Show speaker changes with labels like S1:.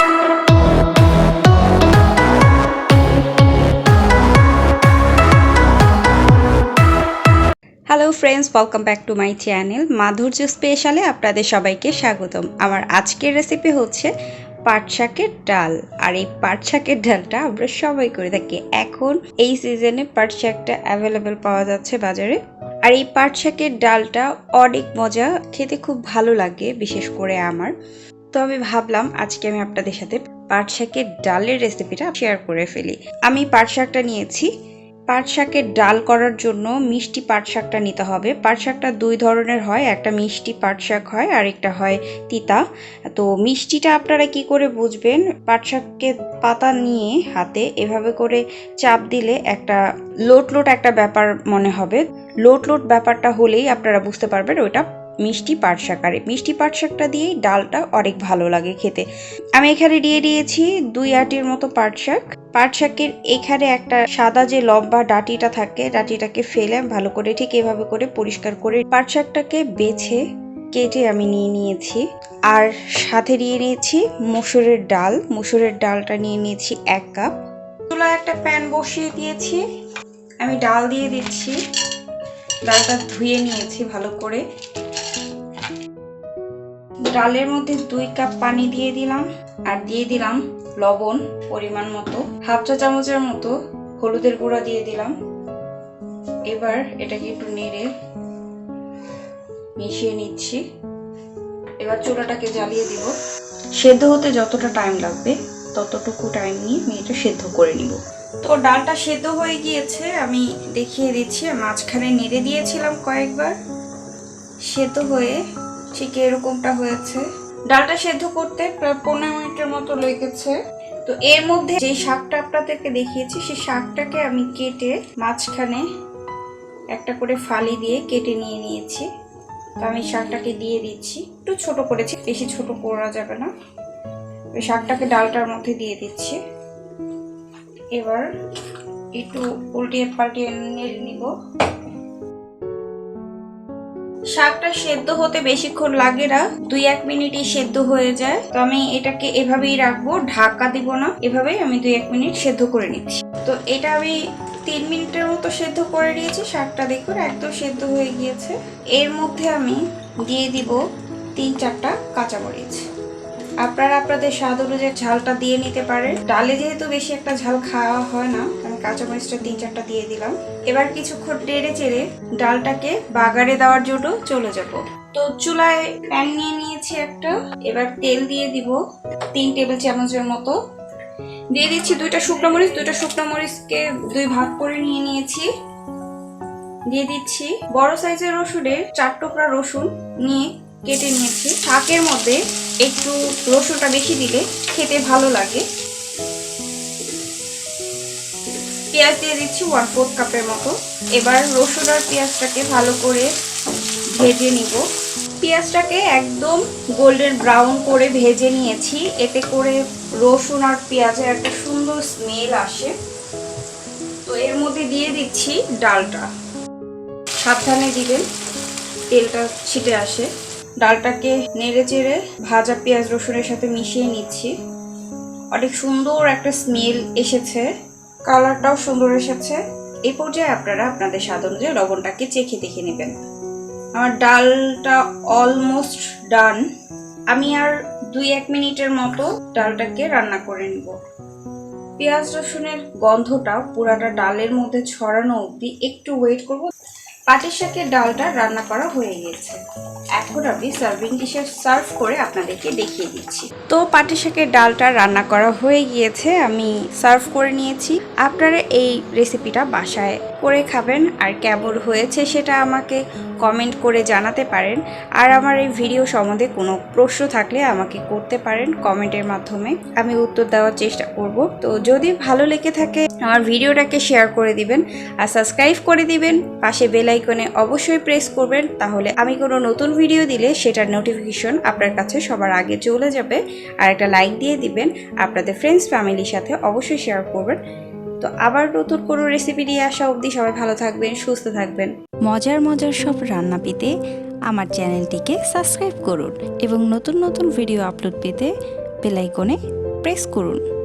S1: Hello friends, welcome back to my channel মাধুর্য স্পেশালে আপনাদের সবাইকে স্বাগতম। আমার আজকের রেসিপি হচ্ছে পাট শাকের ডাল। আর এই পাট শাকের ডালটা আমরা সবাই করে থাকি। এখন এই সিজনে পাট শাকটা অ্যাভেলেবেল পাওয়া যাচ্ছে বাজারে। আর এই পাট শাকের ডালটা অনেক মজা, খেতে খুব ভালো লাগে, বিশেষ করে আমার। তো আমি ভাবলাম আজকে আমি আপনাদের সাথে পাট শাকের ডালের রেসিপিটা শেয়ার করে ফেলি। আমি পাট শাকটা নিয়েছি। পাট শাকের ডাল করার জন্য মিষ্টি পাট শাকটা নিতে হবে। পাট শাকটা দুই ধরনের হয়, একটা মিষ্টি পাট শাক হয় আর একটা হয় তিতা। তো মিষ্টিটা আপনারা কি করে বুঝবেন? পাট শাকের পাতা নিয়ে হাতে এভাবে করে চাপ দিলে একটা লোট লোট একটা ব্যাপার মনে হবে। লোট লোট ব্যাপারটা হলেই আপনারা বুঝতে পারবেন ওইটা মিষ্টি পাট শাক। আর মিষ্টি পাট শাকটা দিয়েই ডালটা অনেক ভালো লাগে খেতে। আমি এখানে দিয়ে দিয়েছি 2 আটির মতো পাট শাক। পাট শাকের এখানে একটা সাদা যে লম্বা ডাঁটিটা থাকে, ডাঁটিটাকে ফেলে ভালো করে ঠিক এভাবে করে পরিষ্কার করে পাট শাকটাকে বেছে কেটে আমি নিয়ে নিয়েছি। আর সাথে নিয়ে নিয়েছি মসুরের ডাল। মসুরের ডালটা নিয়ে নিয়েছি 1 কাপ। চুলায় একটা প্যান বসিয়ে দিয়েছি, আমি ডাল দিয়ে দিচ্ছি। ডালটা ধুয়ে নিয়েছি ভালো করে। ডালের মধ্যে 2 কাপ পানি দিয়ে দিলাম, আর দিয়ে দিলাম লবণ পরিমাণ মতো, হাফ চা চামচের মতো হলুদের গুঁড়া দিয়ে দিলাম। এবার এটাকে একটু নেড়ে মিশিয়ে নিচ্ছি। এবার চুলাটাকে জ্বালিয়ে দিব। সেদ্ধ হতে যতটা টাইম লাগবে ততটুকু টাইম নিয়ে আমি এটা সেদ্ধ করে নিব। তো ডালটা সেদ্ধ হয়ে গিয়েছে, আমি দেখিয়ে দিচ্ছি। মাঝখানে নেড়ে দিয়েছিলাম কয়েকবার, সেদ্ধ হয়ে ঠিক এরকমটা হয়েছে। ডালটা সেদ্ধ করতে প্রায় 15 মিনিটের মতো লেগেছে। তো এর মধ্যে যে শাকটা আপনাদেরকে দেখিয়েছি সেই শাকটাকে আমি কেটে মাঝখানে একটা করে ফালি দিয়ে কেটে নিয়ে নিয়েছি। তো আমি শাকটাকে দিয়ে দিচ্ছি, একটু ছোট করেছি, বেশি ছোট করা যাবে না। ওই শাকটাকে ডালটার মধ্যে দিয়ে দিচ্ছি। এবার একটু উল্টিয়ে পাল্টিয়ে নেড়ে নিব। শাকটা সেদ্ধ হতে বেশিক্ষণ লাগে না, 2-1 মিনিটই সেদ্ধ হয়ে যায়। তো আমি এটাকে এভাবেই রাখবো, ঢাকা দিব না, এভাবেই আমি 2-1 মিনিট সেদ্ধ করে নিচ্ছি। তো এটা আমি 3 মিনিটের মতো সেদ্ধ করে নিয়েছি। শাকটা দেখুন একদম সেদ্ধ হয়ে গিয়েছে। এর মধ্যে আমি দিয়ে দিব 3-4টা কাঁচামরিচ। আপনারা আপনাদের স্বাদ অনুযায়ী ঝালটা দিয়ে নিতে পারেন। ডালে যেহেতু বেশি একটা ঝাল খাওয়া হয় না, আমি কাঁচামরিচটা 3-4টা দিয়ে দিলাম। এবার কিছুক্ষণ নেড়ে চেড়ে ডালটাকে বাগারে দেওয়ার জন্য চলে যাব। তো চুলায় প্যান নিয়ে নিয়েছি একটা। এবার তেল দিয়ে দিব 3 টেবিল চামচের মতো। দিয়ে দিচ্ছি 2টা শুকনো মরিচ। 2টা শুকনো মরিচকে 2 ভাগ করে নিয়ে নিয়েছি। দিয়ে দিচ্ছি বড় সাইজের রসুনের 4 টুকরা রসুন নিয়ে কেটে নিয়েছি। শাকের মধ্যে একটু রসুনটা বেশি দিলে খেতে ভালো লাগে। পেঁয়াজ দিয়ে দিচ্ছি 1/4 কাপের মতো। এবার রসুন আর পেঁয়াজটাকে ভালো করে ভেজে নিব। পেঁয়াজটাকে একদম গোল্ডেন ব্রাউন করে ভেজে নিয়েছি, এতে করে রসুন আর পেঁয়াজের একটা সুন্দর স্মেল আসে। তো এর মধ্যে দিয়ে দিচ্ছি ডালটা, সাবধানে দিবেন তেলটা ছিটে আসে। ডালটাকে নেড়ে চেড়ে ভাজা পেঁয়াজ রসুনের সাথে মিশিয়ে নিচ্ছি। অনেক সুন্দর একটা স্মেল এসেছে, কালারটাও সুন্দর এসেছে। এই পর্যায়ে আপনারা আপনাদের স্বাদ অনুযায়ী লবণটাকে চেখে দেখে নেবেন। আমার ডালটা অলমোস্ট ডান। আমি আর 2-1 মিনিটের মতো ডালটাকে রান্না করে নিব। পেঁয়াজ রসুনের গন্ধটা পুরাটা ডালের মধ্যে ছড়ানো অবধি একটু ওয়েট করব। পাটের শাকের ডালটা রান্না করা হয়ে গেছে। এখন আমি সার্ভিং ডিশে সার্ভ করে আপনাদেরকে দেখিয়ে দিচ্ছি। তো পাটের শাকের ডালটা রান্না করা হয়ে গিয়েছে, আমি সার্ভ করে নিয়েছি। আপনারা এই রেসিপিটা বাসায় করে খাবেন, আর কেমন হয়েছে সেটা আমাকে কমেন্ট করে জানাতে পারেন। আর আমার এই ভিডিও সম্বন্ধে কোনো প্রশ্ন থাকলে আমাকে করতে পারেন কমেন্টের মাধ্যমে, আমি উত্তর দেওয়ার চেষ্টা করব। তো যদি ভালো লেগে থাকে আমার ভিডিওটাকে শেয়ার করে দিবেন আর সাবস্ক্রাইব করে দিবেন। পাশে বেল আইকনে অবশ্যই প্রেস করবেন, তাহলে আমি কোনো নতুন ভিডিও দিলে সেটার নোটিফিকেশন আপনার কাছে সবার আগে চলে যাবে। আর একটা লাইক দিয়ে দিবেন, আপনাদের ফ্রেন্ডস ফ্যামিলির সাথে অবশ্যই শেয়ার করবেন। তো আবার নতুন কোনো রেসিপি নিয়ে আসা অবধি সবাই ভালো থাকবেন, সুস্থ থাকবেন। মজার মজার সব রান্না পেতে আমার চ্যানেলটিকে সাবস্ক্রাইব করুন এবং নতুন নতুন ভিডিও আপলোড পেতে বেল আইকনে
S2: প্রেস করুন।